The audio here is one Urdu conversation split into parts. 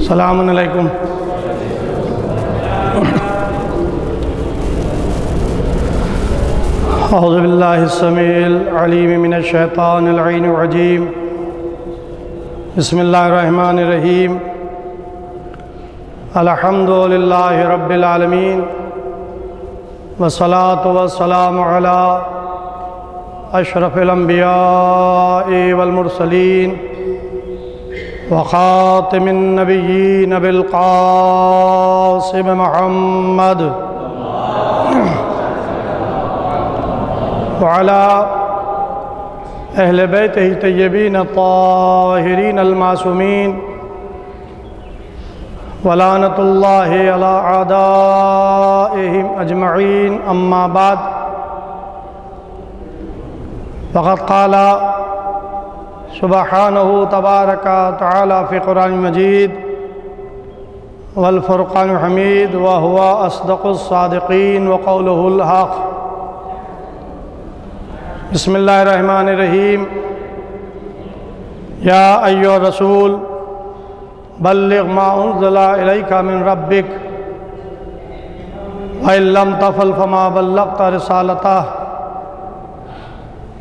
السلام علیکم۔ اعوذ باللہ السمیع العلیم من الشیطان اللعین الرجیم، بسم اللہ الرحمن الرحیم، الحمد للہ رب العالمین، والصلاة والسلام علی اشرف الانبیاء والمرسلین وخاتم النبیین بالقاسم محمد وعلى اہل بیتہ طیبین الطاہرین المعصومین ولعنۃ اللہ علی اعدائہم اجمعین، اما بعد، فقد قال سبحانہ تبارک تعالی فی قرآن مجید والفرقان الحمید وهو اصدق الصادقین وقولہ الحق۔ بسم اللہ الرحمن الرحیم، یا ایھا الرسول بلغ ما انزل الیک من ربک وإن لم تفعل فما بلغت رسالتہ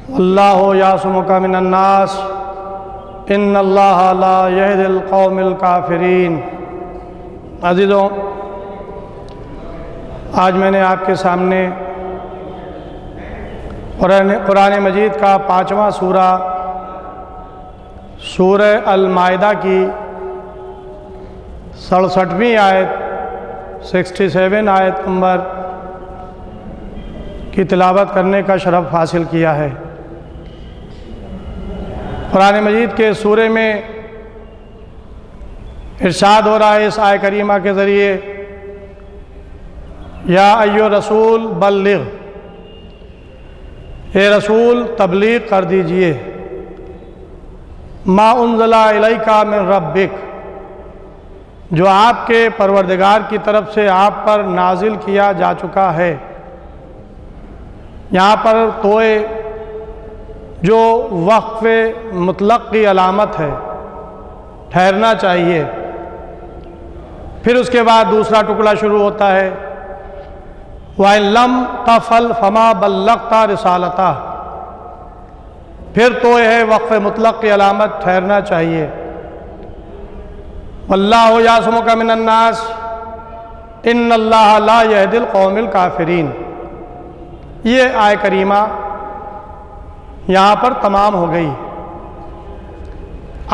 واللہ یعصمک من الناس ان اللہ لا یہدی القوم الکافرین۔ عزیزوں، آج میں نے آپ کے سامنے قرآن مجید کا 5واں سورہ، سورہ المائدہ کی 67ویں آیت 67 آیت نمبر کی تلاوت کرنے کا شرف حاصل کیا ہے۔ قرآن مجید کے سورے میں ارشاد ہو رہا ہے اس آیت کریمہ کے ذریعے، یا ایھا الرسول بلغ، اے رسول تبلیغ کر دیجئے، ما انزل الیک من ربک، جو آپ کے پروردگار کی طرف سے آپ پر نازل کیا جا چکا ہے۔ یہاں پر توئے جو وقف مطلق کی علامت ہے، ٹھہرنا چاہیے، پھر اس کے بعد دوسرا ٹکڑا شروع ہوتا ہے، وَإِن لَمْ تَفْعَلْ فَمَا بَلَّغْتَ رِسَالَتَهُ، پھر تو ہے وقف مطلق کی علامت، ٹھہرنا چاہیے۔ وَاللَّهُ يَعْصِمُكَ مِنَ النَّاسِ إِنَّ اللَّهَ لَا يَهْدِي الْقَوْمَ الْكَافِرِينَ۔ یہ آیت کریمہ یہاں پر تمام ہو گئی۔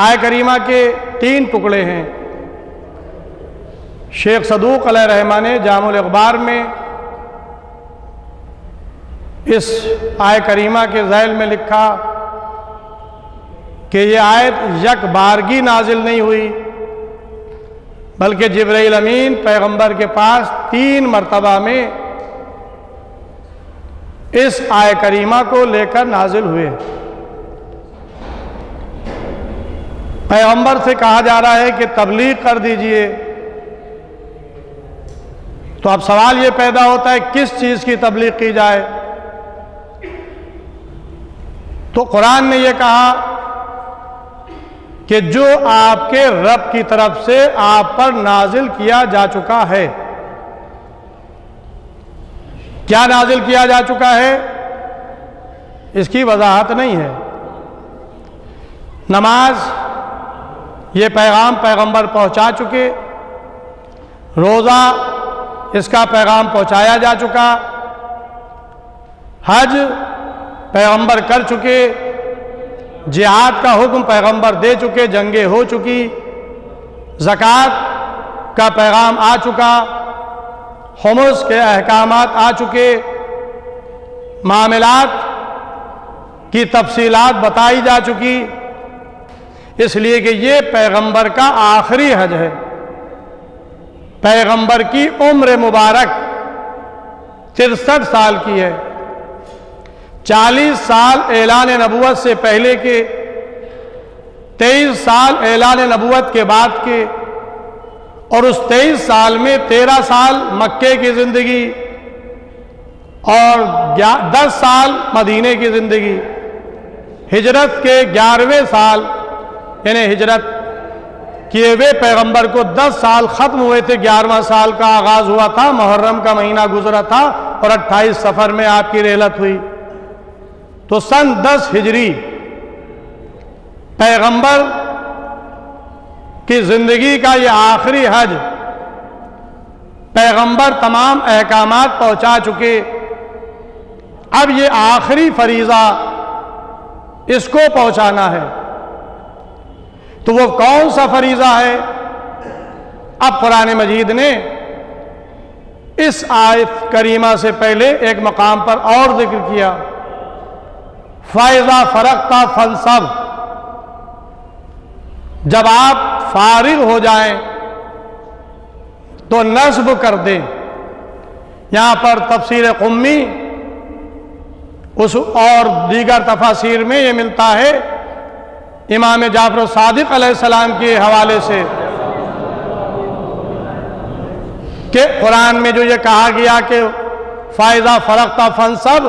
آیت کریمہ کے 3 ٹکڑے ہیں۔ شیخ صدوق علیہ رحمہ نے جامع الاخبار میں اس آیت کریمہ کے ذیل میں لکھا کہ یہ آیت یک بارگی نازل نہیں ہوئی، بلکہ جبرائیل امین پیغمبر کے پاس 3 مرتبہ میں اس آیت کریمہ کو لے کر نازل ہوئے۔ پیغمبر سے کہا جا رہا ہے کہ تبلیغ کر دیجئے، تو اب سوال یہ پیدا ہوتا ہے کس چیز کی تبلیغ کی جائے؟ تو قرآن نے یہ کہا کہ جو آپ کے رب کی طرف سے آپ پر نازل کیا جا چکا ہے۔ کیا نازل کیا جا چکا ہے اس کی وضاحت نہیں ہے۔ نماز، یہ پیغام پیغمبر پہنچا چکے، روزہ، اس کا پیغام پہنچایا جا چکا، حج پیغمبر کر چکے، جہاد کا حکم پیغمبر دے چکے، جنگیں ہو چکی، زکوٰۃ کا پیغام آ چکا، خمس کے احکامات آ چکے، معاملات کی تفصیلات بتائی جا چکی، اس لیے کہ یہ پیغمبر کا آخری حج ہے۔ پیغمبر کی عمر مبارک 63 سال کی ہے۔ 40 سال اعلان نبوت سے پہلے کے، 23 سال اعلان نبوت کے بعد کے، اور اس 23 سال میں 13 سال مکے کی زندگی اور 10 سال مدینے کی زندگی۔ ہجرت کے 11ویں سال یعنی ہجرت کیے ہوئے پیغمبر کو 10 سال ختم ہوئے تھے، 11واں سال کا آغاز ہوا تھا، محرم کا مہینہ گزرا تھا اور 28 سفر میں آپ کی رحلت ہوئی۔ تو سن 10 ہجری پیغمبر کی زندگی کا یہ آخری حج، پیغمبر تمام احکامات پہنچا چکے، اب یہ آخری فریضہ اس کو پہنچانا ہے۔ تو وہ کون سا فریضہ ہے؟ اب قرآن مجید نے اس آیت کریمہ سے پہلے ایک مقام پر اور ذکر کیا، فَإِذَا فَرَغْتَ فَانْصَبْ، جب آپ فارغ ہو جائیں تو نصب کر دیں۔ یہاں پر تفسیر قمی اس اور دیگر تفاسیر میں یہ ملتا ہے امام جعفر الصادق علیہ السلام کے حوالے سے کہ قرآن میں جو یہ کہا گیا کہ فَإِذَا فَرَغْتَ فَانْصَبْ،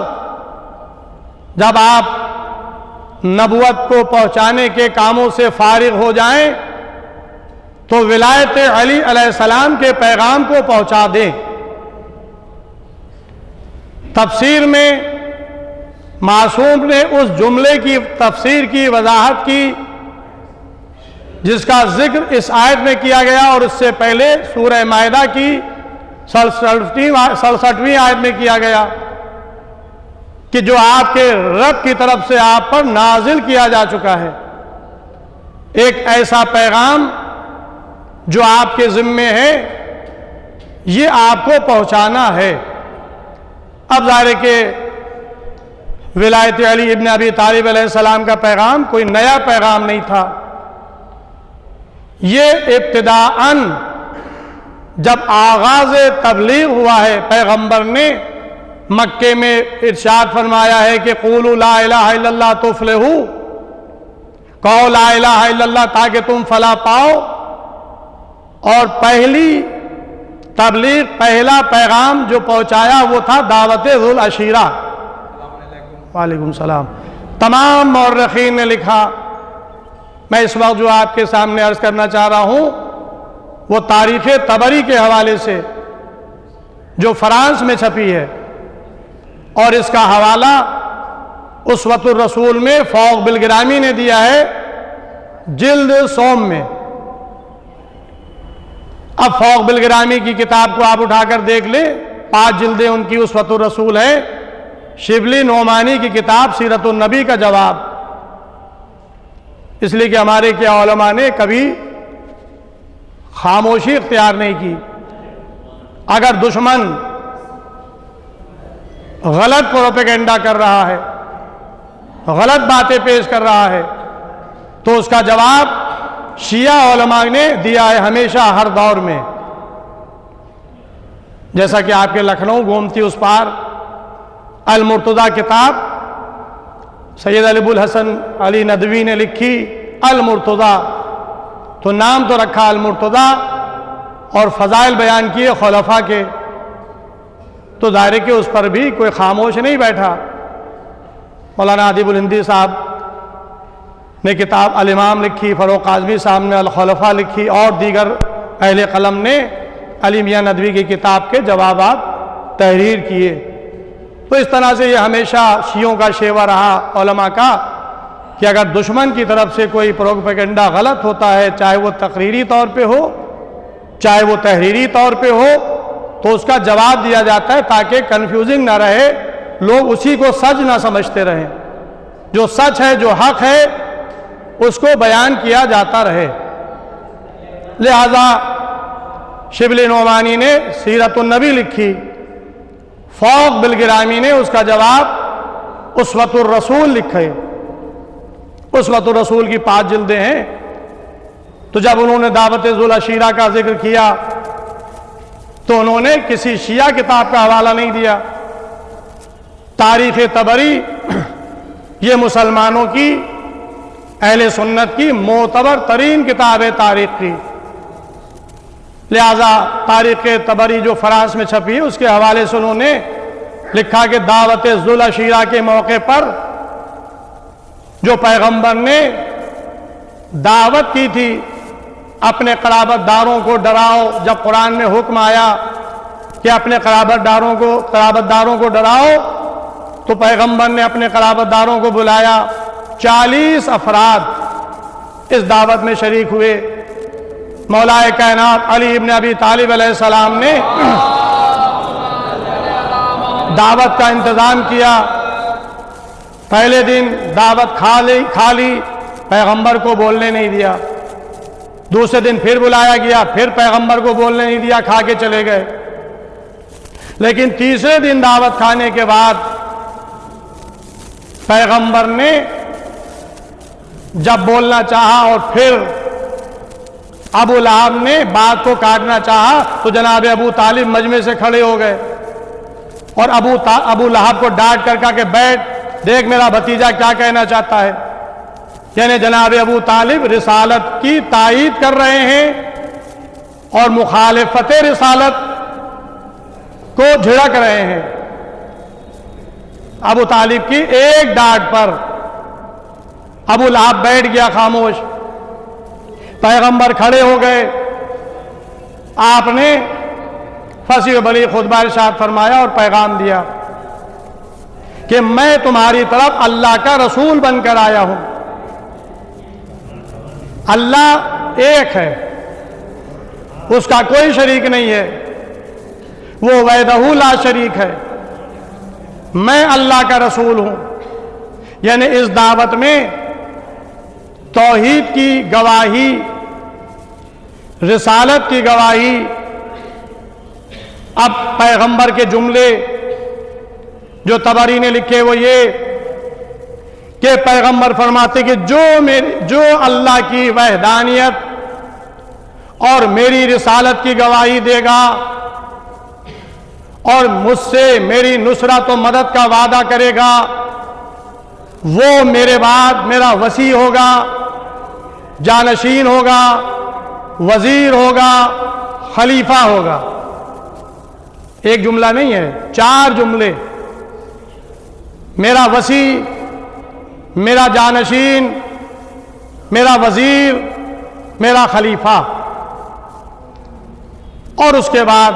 جب آپ نبوت کو پہنچانے کے کاموں سے فارغ ہو جائیں تو ولایت علی علیہ السلام کے پیغام کو پہنچا دیں۔ تفسیر میں معصوم نے اس جملے کی تفسیر کی وضاحت کی جس کا ذکر اس آیت میں کیا گیا اور اس سے پہلے سورہ مائدہ کی 67ویں آیت میں کیا گیا کہ جو آپ کے رب کی طرف سے آپ پر نازل کیا جا چکا ہے، ایک ایسا پیغام جو آپ کے ذمے ہے، یہ آپ کو پہنچانا ہے۔ اب ظاہر ہے کہ ولایت علی ابن ابی طالب علیہ السلام کا پیغام کوئی نیا پیغام نہیں تھا، یہ ابتداءً جب آغاز تبلیغ ہوا ہے، پیغمبر نے مکے میں ارشاد فرمایا ہے کہ قولوا لا الہ الا اللہ تفلحوا، کہو لا الہ الا اللہ تاکہ تم فلاح پاؤ، اور پہلی تبلیغ، پہلا پیغام جو پہنچایا وہ تھا دعوت ذو العشیرہ۔ وعلیکم السلام۔ تمام مورخین نے لکھا، میں اس وقت جو آپ کے سامنے عرض کرنا چاہ رہا ہوں وہ تاریخ طبری کے حوالے سے جو فرانس میں چھپی ہے، اور اس کا حوالہ اسوۃ الرسول میں فوق بالگرامی نے دیا ہے جلد سوم میں۔ اب فوق بالگرامی کی کتاب کو آپ اٹھا کر دیکھ لیں، 5 جلدیں ان کی اسوۃ الرسول ہے۔ شبلی نعمانی کی کتاب سیرت النبی کا جواب، اس لیے کہ ہمارے کیا علماء نے کبھی خاموشی اختیار نہیں کی۔ اگر دشمن غلط پروپیگنڈا کر رہا ہے، غلط باتیں پیش کر رہا ہے، تو اس کا جواب شیعہ علماء نے دیا ہے ہمیشہ، ہر دور میں۔ جیسا کہ آپ کے لکھنؤ گومتی اس پار المرتضیٰ کتاب سید علی الحسن علی ندوی نے لکھی، المرتضیٰ، تو نام تو رکھا المرتضیٰ اور فضائل بیان کیے خلفاء کے، تو ظاہر کہ اس پر بھی کوئی خاموش نہیں بیٹھا۔ مولانا ادیب الہندی صاحب نے کتاب الامام لکھی، فاروق اعظمی صاحب نے الخلفاء لکھی، اور دیگر اہل قلم نے علی میاں ندوی کی کتاب کے جوابات تحریر کیے۔ تو اس طرح سے یہ ہمیشہ شیعوں کا شیوا رہا علماء کا کہ اگر دشمن کی طرف سے کوئی پروپیگنڈا غلط ہوتا ہے، چاہے وہ تقریری طور پہ ہو چاہے وہ تحریری طور پہ ہو، تو اس کا جواب دیا جاتا ہے تاکہ کنفیوزنگ نہ رہے، لوگ اسی کو سچ نہ سمجھتے رہیں، جو سچ ہے، جو حق ہے، اس کو بیان کیا جاتا رہے۔ لہذا شبلی نعمانی نے سیرت النبی لکھی، فوق بالگرامی نے اس کا جواب اسوۃ الرسول لکھے۔ اسوۃ الرسول کی 5 جلدیں ہیں۔ تو جب انہوں نے دعوت ذو العشیرہ کا ذکر کیا تو انہوں نے کسی شیعہ کتاب کا حوالہ نہیں دیا۔ تاریخ طبری یہ مسلمانوں کی، اہل سنت کی معتبر ترین کتاب ہے تاریخ کی، لہذا تاریخ طبری جو فرانس میں چھپی ہے اس کے حوالے سے انہوں نے لکھا کہ دعوت ذو العشیرہ کے موقع پر جو پیغمبر نے دعوت کی تھی اپنے قرابت داروں کو ڈراؤ. جب قرآن میں حکم آیا کہ اپنے قرابت داروں کو ڈراؤ تو پیغمبر نے اپنے قرابت داروں کو بلایا. 40 افراد اس دعوت میں شریک ہوئے. مولا کائنات علی ابن ابی طالب علیہ السلام نے دعوت کا انتظام کیا. پہلے دن دعوت کھا لی, پیغمبر کو بولنے نہیں دیا. دوسرے دن پھر بلایا گیا, پھر پیغمبر کو بولنے نہیں دیا, کھا کے چلے گئے. لیکن تیسرے دن دعوت کھانے کے بعد پیغمبر نے جب بولنا چاہا اور پھر ابو لہب نے بات کو کاٹنا چاہا تو جناب ابو طالب مجمع سے کھڑے ہو گئے اور ابو لہب کو ڈانٹ کر کہا کہ بیٹھ, دیکھ میرا بھتیجا کیا کہنا چاہتا ہے. یعنی جناب ابو طالب رسالت کی تائید کر رہے ہیں اور مخالفت رسالت کو جھڑک رہے ہیں. ابو طالب کی ایک ڈانٹ پر ابو لہب بیٹھ گیا خاموش. پیغمبر کھڑے ہو گئے. آپ نے فصیح و بلیغ خطبہ ارشاد فرمایا اور پیغام دیا کہ میں تمہاری طرف اللہ کا رسول بن کر آیا ہوں. اللہ ایک ہے, اس کا کوئی شریک نہیں ہے, وہ وحدہ لا شریک ہے. میں اللہ کا رسول ہوں. یعنی اس دعوت میں توحید کی گواہی, رسالت کی گواہی. اب پیغمبر کے جملے جو طبری نے لکھے وہ یہ کہ پیغمبر فرماتے کہ جو اللہ کی وحدانیت اور میری رسالت کی گواہی دے گا اور مجھ سے میری نصرت و مدد کا وعدہ کرے گا, وہ میرے بعد میرا وصی ہوگا, جانشین ہوگا, وزیر ہوگا, خلیفہ ہوگا. ایک جملہ نہیں ہے, 4 جملے. میرا وصی, میرا جانشین, میرا وزیر, میرا خلیفہ. اور اس کے بعد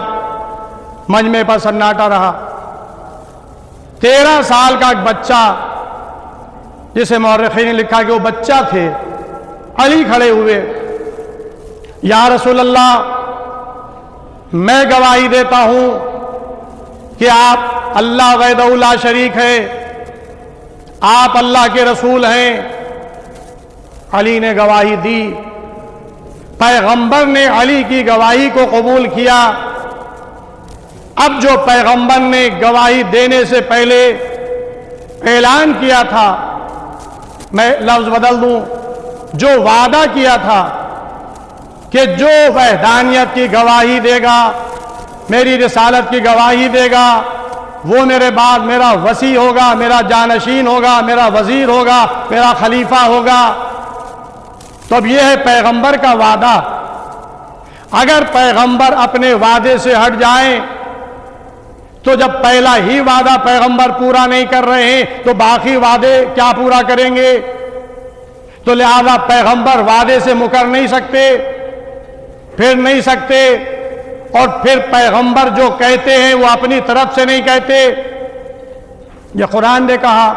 مجمع پر سناٹا رہا. 13 سال کا ایک بچہ, جسے مورخین نے لکھا کہ وہ بچہ تھے, علی کھڑے ہوئے. یا رسول اللہ, میں گواہی دیتا ہوں کہ آپ اللہ وحدہ لا شریک ہے, آپ اللہ کے رسول ہیں. علی نے گواہی دی. پیغمبر نے علی کی گواہی کو قبول کیا. اب جو پیغمبر نے گواہی دینے سے پہلے اعلان کیا تھا, میں لفظ بدل دوں, جو وعدہ کیا تھا کہ جو وحدانیت کی گواہی دے گا, میری رسالت کی گواہی دے گا, وہ میرے بعد میرا وصی ہوگا, میرا جانشین ہوگا, میرا وزیر ہوگا, میرا خلیفہ ہوگا. تو اب یہ ہے پیغمبر کا وعدہ. اگر پیغمبر اپنے وعدے سے ہٹ جائیں تو جب پہلا ہی وعدہ پیغمبر پورا نہیں کر رہے ہیں تو باقی وعدے کیا پورا کریں گے؟ تو لہذا پیغمبر وعدے سے مکر نہیں سکتے, پھر نہیں سکتے. اور پھر پیغمبر جو کہتے ہیں وہ اپنی طرف سے نہیں کہتے. یہ قرآن نے کہا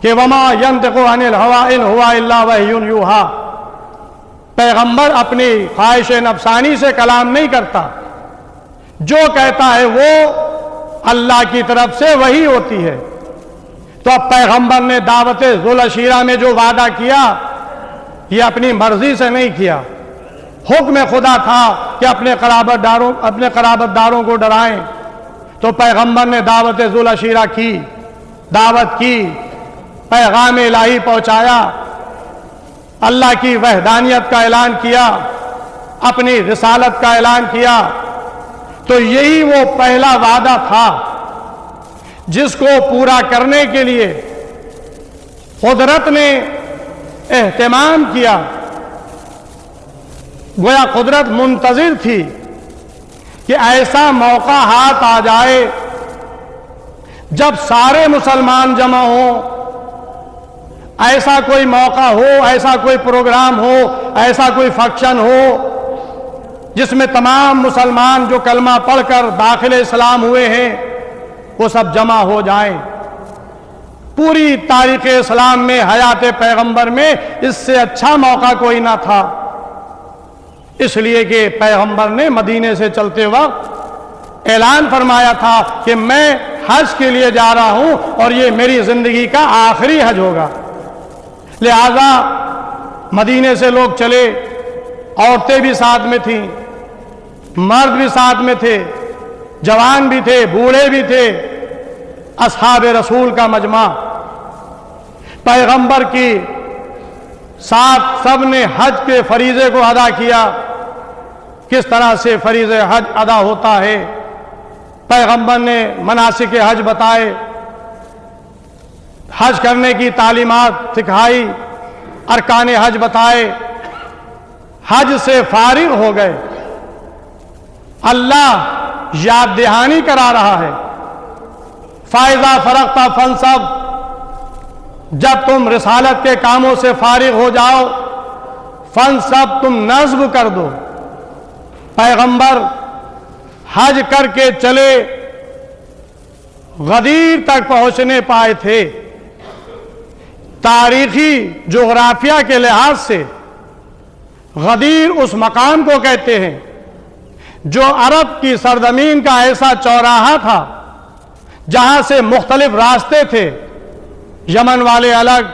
کہ وما ينطق عن الهوى ان هو الا وحی یوحی. پیغمبر اپنی خواہش نفسانی سے کلام نہیں کرتا, جو کہتا ہے وہ اللہ کی طرف سے وحی ہوتی ہے. تو اب پیغمبر نے دعوت ذوالعشیرہ میں جو وعدہ کیا یہ اپنی مرضی سے نہیں کیا, حکم خدا تھا کہ اپنے قرابت داروں کو ڈرائیں. تو پیغمبر نے دعوت ذوالعشیرہ کی, دعوت کی, پیغام الہی پہنچایا, اللہ کی وحدانیت کا اعلان کیا, اپنی رسالت کا اعلان کیا. تو یہی وہ پہلا وعدہ تھا جس کو پورا کرنے کے لیے قدرت نے اہتمام کیا. گویا قدرت منتظر تھی کہ ایسا موقع ہاتھ آ جائے جب سارے مسلمان جمع ہوں, ایسا کوئی موقع ہو، ایسا کوئی پروگرام ہو، ایسا کوئی فنکشن ہو جس میں تمام مسلمان جو کلمہ پڑھ کر داخل اسلام ہوئے ہیں وہ سب جمع ہو جائیں۔ پوری تاریخ اسلام میں، حیات پیغمبر میں اس سے اچھا موقع کوئی نہ تھا، اس لیے کہ پیغمبر نے مدینے سے چلتے وقت اعلان فرمایا تھا کہ میں حج کے لیے جا رہا ہوں اور یہ میری زندگی کا آخری حج ہوگا۔ لہذا مدینے سے لوگ چلے، عورتیں بھی ساتھ میں تھیں، مرد بھی ساتھ میں تھے، جوان بھی تھے، بوڑھے بھی تھے، اصحاب رسول کا مجمع، پیغمبر کی ساتھ سب نے حج کے فریضے کو ادا کیا۔ کس طرح سے فریضہ حج ادا ہوتا ہے، پیغمبر نے مناسک حج بتائے، حج کرنے کی تعلیمات سکھائی، ارکان حج بتائے۔ حج سے فارغ ہو گئے، اللہ یاد دہانی کرا رہا ہے، فائزہ فرغت فانصب، جب تم رسالت کے کاموں سے فارغ ہو جاؤ، فانصب، تم نصب کر دو۔ پیغمبر حج کر کے چلے، غدیر تک پہنچنے پائے تھے۔ تاریخی جغرافیہ کے لحاظ سے غدیر اس مقام کو کہتے ہیں جو عرب کی سرزمین کا ایسا چوراہا تھا جہاں سے مختلف راستے تھے، یمن والے الگ،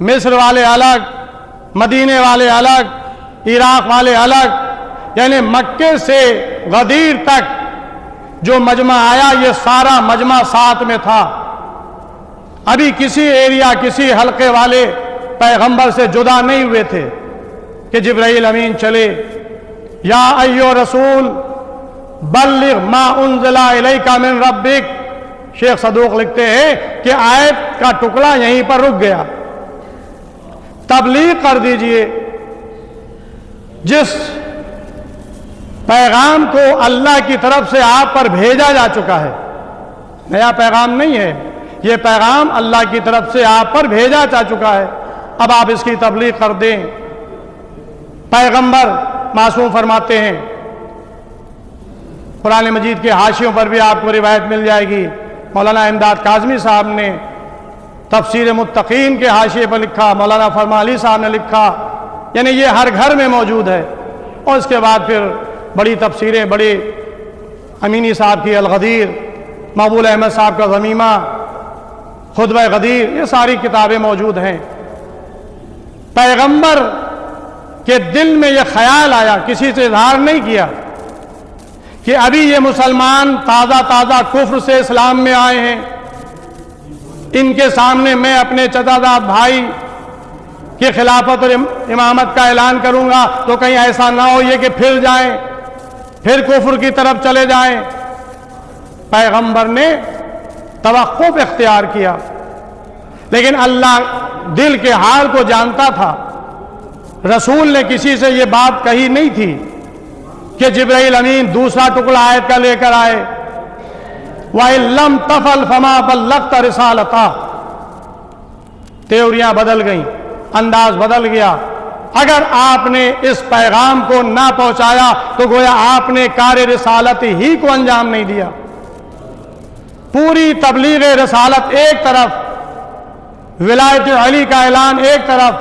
مصر والے الگ، مدینے والے الگ، عراق والے الگ، یعنی مکے سے غدیر تک جو مجمع آیا یہ سارا مجمع ساتھ میں تھا۔ ابھی کسی ایریا، کسی حلقے والے پیغمبر سے جدا نہیں ہوئے تھے کہ جبرائیل امین چلے، یا ایھا رسول بلغ ما انزل الیک من ربک۔ شیخ صدوق لکھتے ہیں کہ آیت کا ٹکڑا یہیں پر رک گیا، تبلیغ کر دیجئے جس پیغام کو اللہ کی طرف سے آپ پر بھیجا جا چکا ہے، نیا پیغام نہیں ہے، یہ پیغام اللہ کی طرف سے آپ پر بھیجا جا چکا ہے، اب آپ اس کی تبلیغ کر دیں۔ پیغمبر معصوم فرماتے ہیں، قرآن مجید کے حاشیوں پر بھی آپ کو روایت مل جائے گی، مولانا امداد کاظمی صاحب نے تفسیر متقین کے حاشیے پر لکھا، مولانا فرمان علی صاحب نے لکھا، یعنی یہ ہر گھر میں موجود ہے۔ اور اس کے بعد پھر بڑی تفسیریں، بڑی امینی صاحب کی الغدیر، مقبول احمد صاحب کا غمیمہ، خطبہ غدیر، یہ ساری کتابیں موجود ہیں۔ پیغمبر کے دل میں یہ خیال آیا، کسی سے اظہار نہیں کیا کہ ابھی یہ مسلمان تازہ تازہ کفر سے اسلام میں آئے ہیں، ان کے سامنے میں اپنے چچا بھائی کی خلافت اور امامت کا اعلان کروں گا تو کہیں ایسا نہ ہو یہ کہ پھر جائیں، پھر کفر کی طرف چلے جائیں۔ پیغمبر نے توقف اختیار کیا، لیکن اللہ دل کے حال کو جانتا تھا۔ رسول نے کسی سے یہ بات کہی نہیں تھی کہ جبرائیل امین دوسرا ٹکڑا آیت کا لے کر آئے، وَإِن لَّمْ تَفْعَلْ فَمَا بَلَّغْتَ رِسَالَتَهُ۔ تھیوریاں بدل گئیں، انداز بدل گیا۔ اگر آپ نے اس پیغام کو نہ پہنچایا تو گویا آپ نے کار رسالت ہی کو انجام نہیں دیا۔ پوری تبلیغ رسالت ایک طرف، ولایت علی کا اعلان ایک طرف،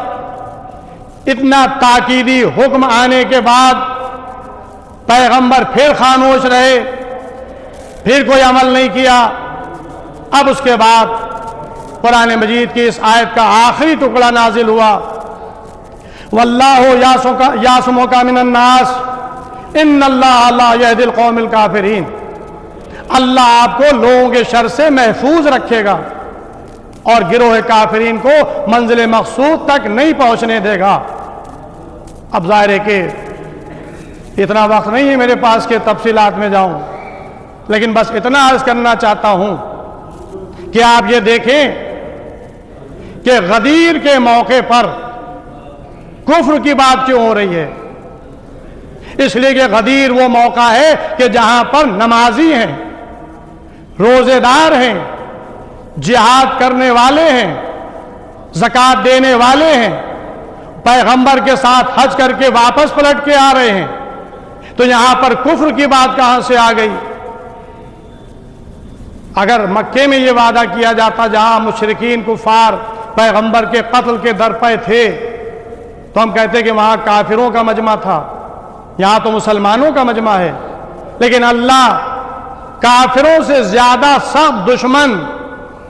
اتنا تاکیدی حکم آنے کے بعد پیغمبر پھر خاموش رہے، پھر کوئی عمل نہیں کیا۔ اب اس کے بعد قرآن مجید کی اس آیت کا آخری ٹکڑا نازل ہوا، وَاللَّهُ يَعْصِمُكَ مِنَ النَّاسِ إِنَّ اللَّهَ لَا يَهْدِي الْقَوْمَ الْكَافِرِينَ۔ اللہ آپ کو لوگوں کے شر سے محفوظ رکھے گا اور گروہ کافرین کو منزل مقصود تک نہیں پہنچنے دے گا۔ اب ظاہر ہے کہ اتنا وقت نہیں ہے میرے پاس کہ تفصیلات میں جاؤں، لیکن بس اتنا عرض کرنا چاہتا ہوں کہ آپ یہ دیکھیں کہ غدیر کے موقع پر کفر کی بات کیوں ہو رہی ہے؟ اس لیے کہ غدیر وہ موقع ہے کہ جہاں پر نمازی ہیں، روزے دار ہیں، جہاد کرنے والے ہیں، زکات دینے والے ہیں، پیغمبر کے ساتھ حج کر کے واپس پلٹ کے آ رہے ہیں، تو یہاں پر کفر کی بات کہاں سے آ گئی؟ اگر مکے میں یہ وعدہ کیا جاتا جہاں مشرکین کفار پیغمبر کے قتل کے درپے تھے تو ہم کہتے کہ وہاں کافروں کا مجمع تھا، یہاں تو مسلمانوں کا مجمع ہے۔ لیکن اللہ کافروں سے زیادہ سخت دشمن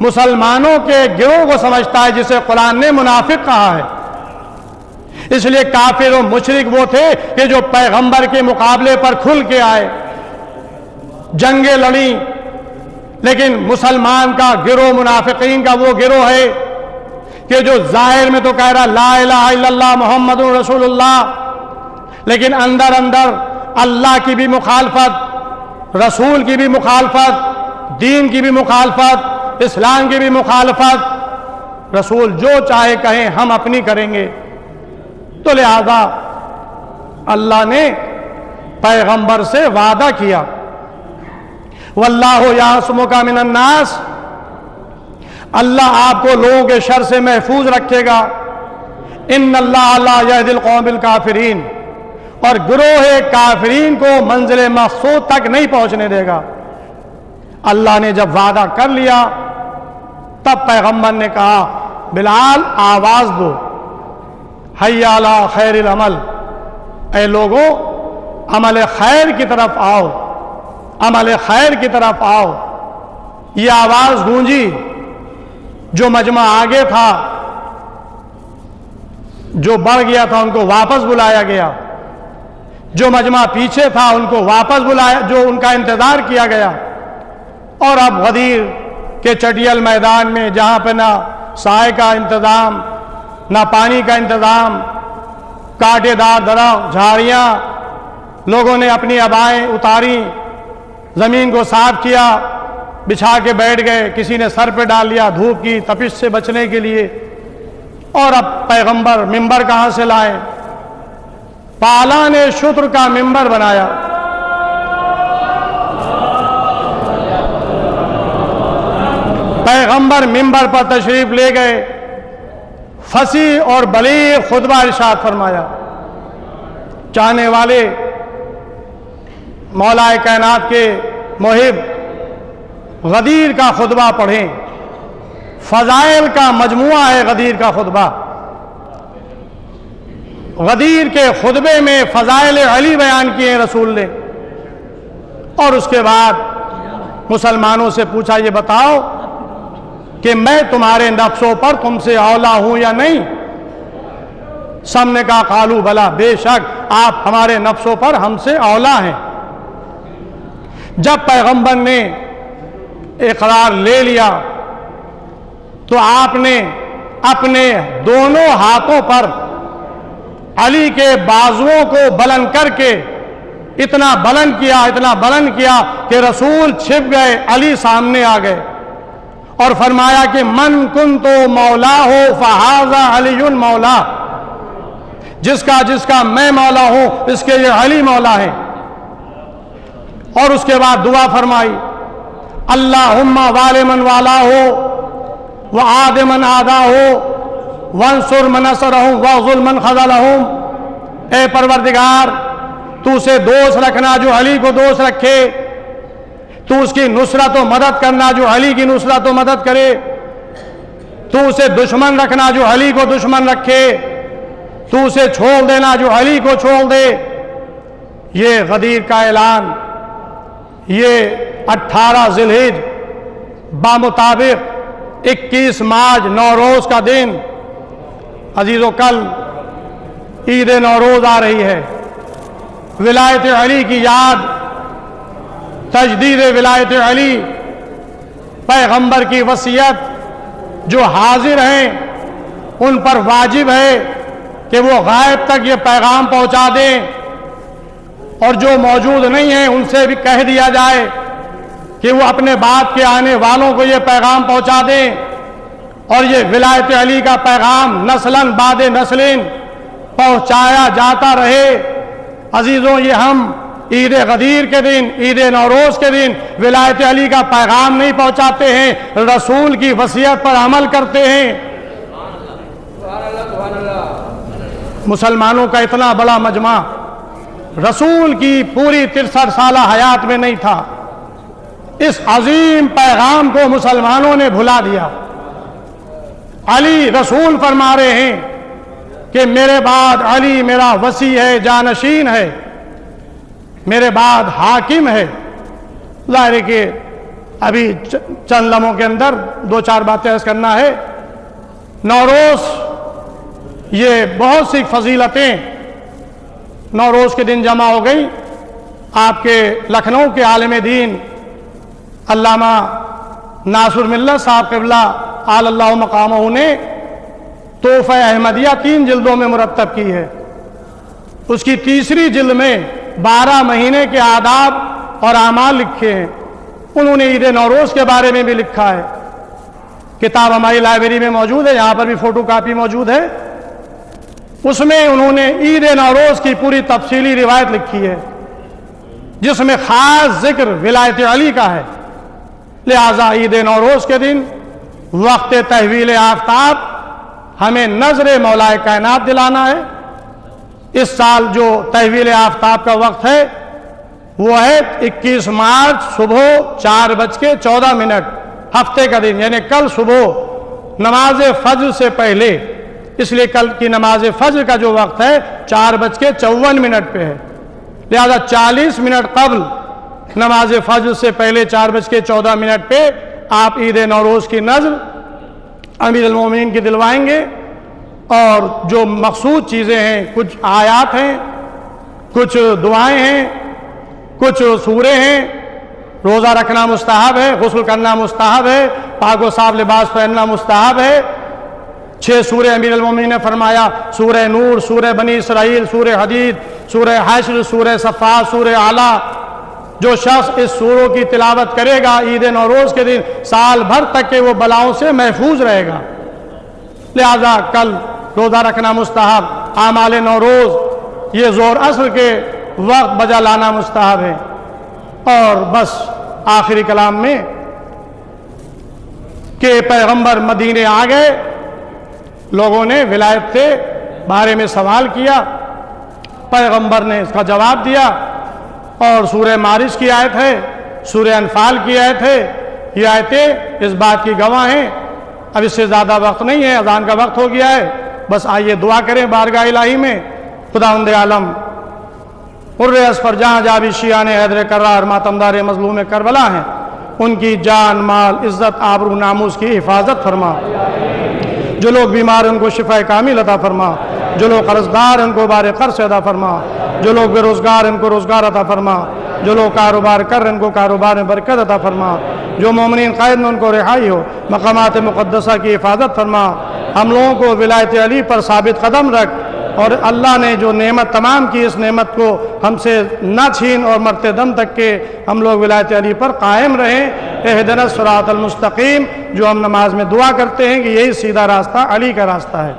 مسلمانوں کے گروہ کو سمجھتا ہے، جسے قرآن نے منافق کہا ہے۔ اس لیے کافر و مشرک وہ تھے کہ جو پیغمبر کے مقابلے پر کھل کے آئے، جنگیں لڑیں، لیکن مسلمان کا گروہ منافقین کا وہ گروہ ہے کہ جو ظاہر میں تو کہہ رہا لا الہ الا اللہ محمد رسول اللہ، لیکن اندر اندر اللہ کی بھی مخالفت، رسول کی بھی مخالفت، دین کی بھی مخالفت، اسلام کی بھی مخالفت۔ رسول جو چاہے کہیں ہم اپنی کریں گے، تو لہذا اللہ نے پیغمبر سے وعدہ کیا، واللہ یعصمک من الناس، اللہ آپ کو لوگوں کے شر سے محفوظ رکھے گا، ان اللہ لا یہدی القوم الکافرین، اور گروہ کافرین کو منزل مقصود تک نہیں پہنچنے دے گا۔ اللہ نے جب وعدہ کر لیا تب پیغمبر نے کہا بلال آواز دو، حی علی خیر العمل، اے لوگوں عمل خیر کی طرف آؤ، عمل خیر کی طرف آؤ۔ یہ آواز گونجی، جو مجمع آگے تھا، جو بڑھ گیا تھا ان کو واپس بلایا گیا، جو مجمع پیچھے تھا ان کو واپس بلایا، جو ان کا انتظار کیا گیا۔ اور اب غدیر کے چٹیل میدان میں جہاں پہ نہ سائے کا انتظام، نہ پانی کا انتظام، کانٹے دار درخت، جھاڑیاں، لوگوں نے اپنی عبائیں اتاری، زمین کو صاف کیا، بچھا کے بیٹھ گئے، کسی نے سر پہ ڈال لیا دھوپ کی تپش سے بچنے کے لیے۔ اور اب پیغمبر ممبر کہاں سے لائے؟ پالان شتر کا ممبر بنایا، پیغمبر ممبر پر تشریف لے گئے، فصیح اور بلیغ خطبہ ارشاد فرمایا۔ چاہنے والے مولا کائنات کے محب غدیر کا خطبہ پڑھیں، فضائل کا مجموعہ ہے غدیر کا خطبہ۔ غدیر کے خطبے میں فضائل علی بیان کیے رسول نے، اور اس کے بعد مسلمانوں سے پوچھا یہ بتاؤ کہ میں تمہارے نفسوں پر تم سے اولا ہوں یا نہیں؟ سب نے کہا قالو بلا، بے شک آپ ہمارے نفسوں پر ہم سے اولا ہیں۔ جب پیغمبر نے اقرار لے لیا تو آپ نے اپنے دونوں ہاتھوں پر علی کے بازوؤں کو بلند کر کے اتنا بلند کیا کہ رسول چھپ گئے، علی سامنے آ گئے، اور فرمایا کہ من کنت مولا ہو فہذا علی مولا، جس کا میں مولا ہوں اس کے یہ علی مولا ہے۔ اور اس کے بعد دعا فرمائی اللہم والی من والا ہو وعاد من آدا ہو وانصر من نصرہم واغزل من خذلہم، اے پروردگار تو اسے دوست رکھنا جو علی کو دوست رکھے، تو اس کی نصرت و مدد کرنا جو علی کی نصرت و مدد کرے، تو اسے دشمن رکھنا جو علی کو دشمن رکھے، تو اسے چھوڑ دینا جو علی کو چھوڑ دے۔ یہ غدیر کا اعلان، یہ 18 ذی الحجہ بمطابق 21 مارچ نوروز کا دن، عزیزو کل عید نوروز آ رہی ہے، ولایت علی کی یاد، تجدید ولایت علی، پیغمبر کی وصیت، جو حاضر ہیں ان پر واجب ہے کہ وہ غائب تک یہ پیغام پہنچا دیں، اور جو موجود نہیں ہیں ان سے بھی کہہ دیا جائے کہ وہ اپنے بعد کے آنے والوں کو یہ پیغام پہنچا دیں، اور یہ ولایت علی کا پیغام نسلاً بعد نسلیں پہنچایا جاتا رہے۔ عزیزوں، یہ ہم عید غدیر کے دن، عید نوروز کے دن ولایت علی کا پیغام نہیں پہنچاتے ہیں، رسول کی وصیت پر عمل کرتے ہیں۔ مسلمانوں کا اتنا بڑا مجمع رسول کی پوری 63 سالہ حیات میں نہیں تھا۔ اس عظیم پیغام کو مسلمانوں نے بھلا دیا۔ علی رسول فرما رہے ہیں کہ میرے بعد علی میرا وصی ہے، جانشین ہے، میرے بعد حاکم ہے۔ ظاہر ہے کہ ابھی چند لمحوں کے اندر 2-4 باتیں عرض کرنا ہے۔ نوروز، یہ بہت سی فضیلتیں نوروز کے دن جمع ہو گئی۔ آپ کے لکھنؤ کے عالم دین علامہ ناصر ملت صاحب قبلہ اعلی اللہ مقامہ نے تحفہ احمدیہ 3 جلدوں میں مرتب کی ہے۔ اس کی تیسری جلد میں 12 مہینے کے آداب اور اعمال لکھے ہیں۔ انہوں نے عید نوروز کے بارے میں بھی لکھا ہے۔ کتاب ہماری لائبریری میں موجود ہے، یہاں پر بھی فوٹو کاپی موجود ہے۔ اس میں انہوں نے عید نوروز کی پوری تفصیلی روایت لکھی ہے، جس میں خاص ذکر ولایت علی کا ہے۔ لہذا عید نوروز کے دن وقت تحویل آفتاب ہمیں نظر مولا کائنات دلانا ہے۔ اس سال جو تحویل آفتاب کا وقت ہے وہ ہے 21 مارچ صبح 4:14 ہفتے کا دن، یعنی کل صبح نماز فجر سے پہلے۔ اس لیے کل کی نماز فجر کا جو وقت ہے 4:54 پہ ہے، لہذا 40 منٹ قبل نماز فجر سے پہلے 4:14 پہ آپ عید نوروز کی نظر امیر المومنین کی دلوائیں گے۔ اور جو مقصود چیزیں ہیں، کچھ آیات ہیں، کچھ دعائیں ہیں، کچھ سورے ہیں۔ روزہ رکھنا مستحب ہے، غسل کرنا مستحب ہے، پاک و صاف لباس پہننا مستحب ہے۔ 6 سورے امیر المومنین نے فرمایا، سورہ نور، سورہ بنی اسرائیل، سورہ حدید، سورہ حشر، سورہ صفات، سورہ اعلیٰ۔ جو شخص اس سوروں کی تلاوت کرے گا عید نوروز کے دن سال بھر تک کے وہ بلاؤں سے محفوظ رہے گا۔ لہذا کل روزہ رکھنا مستحب، اعمال نوروز یہ ظہر عصر کے وقت بجا لانا مستحب ہے۔ اور بس آخری کلام میں کہ پیغمبر مدینے آ گئے، لوگوں نے ولایت کے بارے میں سوال کیا، پیغمبر نے اس کا جواب دیا۔ اور سورہ معارج کی آیت ہے، سورہ انفال کی آیت ہے، یہ آیتیں اس بات کی گواہ ہیں۔ اب اس سے زیادہ وقت نہیں ہے، اذان کا وقت ہو گیا ہے۔ بس آئیے دعا کریں بارگاہ الہی میں، خداوند عالم اسفر جہاں جہاں بھی شیعان حیدر کرار ماتمدار مظلوم کربلا ہیں، ان کی جان، مال، عزت، آبرو، ناموس کی حفاظت فرما۔ جو لوگ بیمار ہیں ان کو شفا کامل عطا فرما، جو لوگ قرضدار ہیں ان کو بار قرض سے عطا فرما، جو لوگ بے روزگار ہیں ان کو روزگار عطا فرما، جو لوگ کاروبار کر رہے ہیں ان کو کاروبار میں برکت عطا فرما، جو مومنین قید میں ان کو رہائی ہو، مقامات مقدسہ کی حفاظت فرما۔ ہم لوگوں کو ولایت علی پر ثابت قدم رکھ، اور اللہ نے جو نعمت تمام کی اس نعمت کو ہم سے نہ چھین، اور مرتے دم تک کے ہم لوگ ولایت علی پر قائم رہیں۔ اہدنا الصراط المستقیم، جو ہم نماز میں دعا کرتے ہیں کہ یہی سیدھا راستہ علی کا راستہ ہے۔